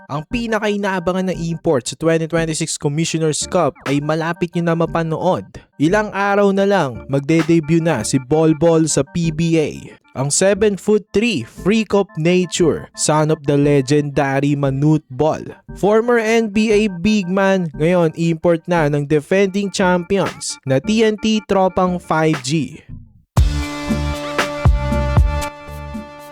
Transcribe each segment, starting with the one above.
Ang pinaka-inaabangan na import sa 2026 Commissioner's Cup ay malapit nyo na mapanood. Ilang araw na lang, magde-debut na si Bolbol sa PBA. Ang 7'3" freak of nature, son of the legendary Manute Bol. Former NBA big man, ngayon import na ng defending champions na TNT Tropang 5G.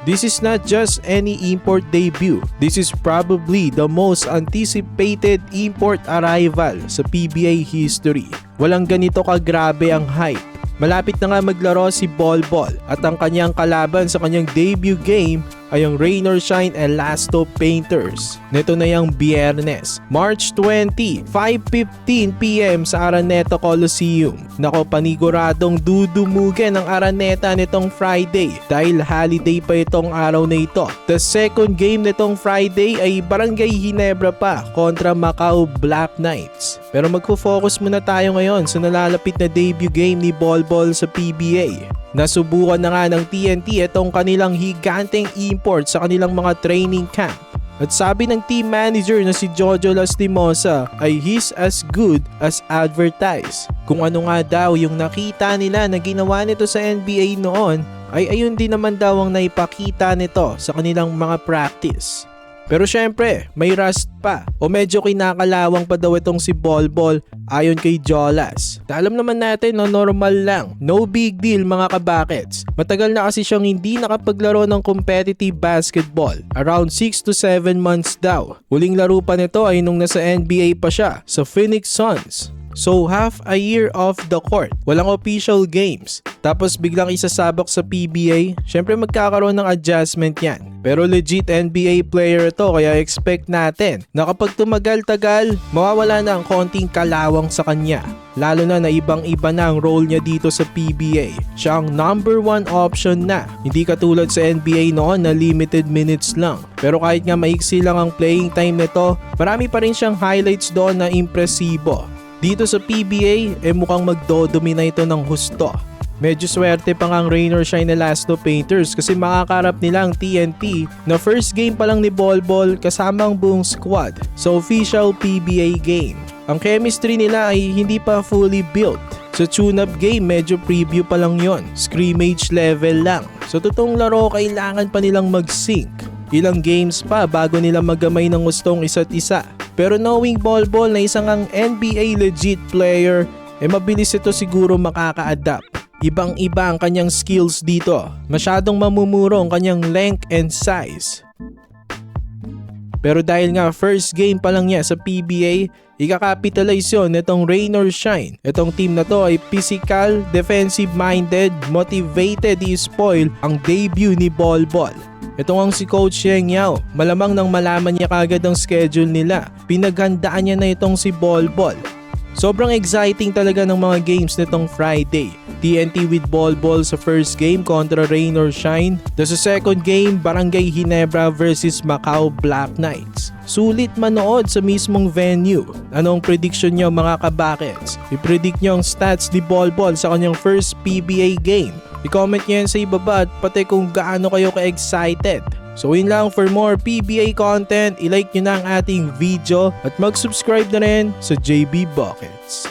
This is not just any import debut. This is probably the most anticipated import arrival sa PBA history. Walang ganito kagrabe ang hype. Malapit na nga maglaro si Bolbol at ang kanyang kalaban sa kanyang debut game ay ang Rain or Shine Elasto Painters. Nito na yung Biyernes, March 20, 5:15 PM sa Araneta Coliseum. Nako, paniguradong dudumugan ang Araneta nitong Friday dahil holiday pa itong araw na ito. The second game nitong Friday ay Barangay Ginebra pa kontra Macau Black Knights. Pero magfo-focus muna tayo ngayon sa nalalapit na debut game ni Bolbol sa PBA. Nasubukan na nga ng TNT itong kanilang higanteng import sa kanilang mga training camp. At sabi ng team manager na si Jojo Lastimosa ay he's as good as advertised. Kung ano nga daw yung nakita nila na ginawa nito sa NBA noon, ay ayun din naman daw ang naipakita nito sa kanilang mga practice. Pero syempre, may rust pa o medyo kinakalawang pa daw itong si Bolbol ayon kay Jolas. Alam naman natin na normal lang, no big deal mga kabakets. Matagal na kasi siyang hindi nakapaglaro ng competitive basketball, around 6 to 7 months daw. Huling laro pa nito ay nung nasa NBA pa siya sa Phoenix Suns. So half a year off the court, walang official games, tapos biglang isasabak sa PBA, syempre magkakaroon ng adjustment yan. Pero legit NBA player ito kaya expect natin na kapag tumagal-tagal, mawawala na ang konting kalawang sa kanya. Lalo na ibang-iba na ang role niya dito sa PBA. Siya ang number 1 option na. Hindi katulad sa NBA noon na limited minutes lang. Pero kahit nga maiksi lang ang playing time nito, marami pa rin siyang highlights doon na impresibo. Dito sa PBA, mukhang magdodumi na ito ng husto. Medyo swerte pa nga ang Rain or Shine Elasto Painters kasi makakarap nila ang TNT na first game pa lang ni Bolbol kasama ang buong squad sa official PBA game. Ang chemistry nila ay hindi pa fully built. Sa tune-up game, medyo preview pa lang yon, scrimmage level lang. Sa totoong laro, kailangan pa nilang mag-sync. Ilang games pa bago nila magamay ng gustong isa't isa. Pero knowing Bolbol na isang ang NBA legit player, mabilis ito siguro makaka-adapt. Ibang-iba ang kanyang skills dito. Masyadong mamumuro ang kanyang length and size. Pero dahil nga first game pa lang niya sa PBA, ikakapitalize yun itong Rain or Shine. Itong team na to ay physical, defensive-minded, motivated i-spoil ang debut ni Bolbol. Ito ang si Coach Yeng Yao, malamang nang malaman niya kagad ang schedule nila. Pinaghandaan niya na itong si Bolbol. Sobrang exciting talaga ng mga games nitong Friday. TNT with Bolbol sa first game kontra Rain or Shine. Sa second game, Barangay Ginebra versus Macau Black Knights. Sulit manood sa mismong venue. Anong prediction nyo mga kabakets? I-predict nyo ang stats ni Bolbol sa kanyang first PBA game. I-comment nyo yan sa ibaba at pati kung gaano kayo ka-excited. So yun lang, for more PBA content, i-like nyo na ang ating video at mag-subscribe na rin sa JB Buckets.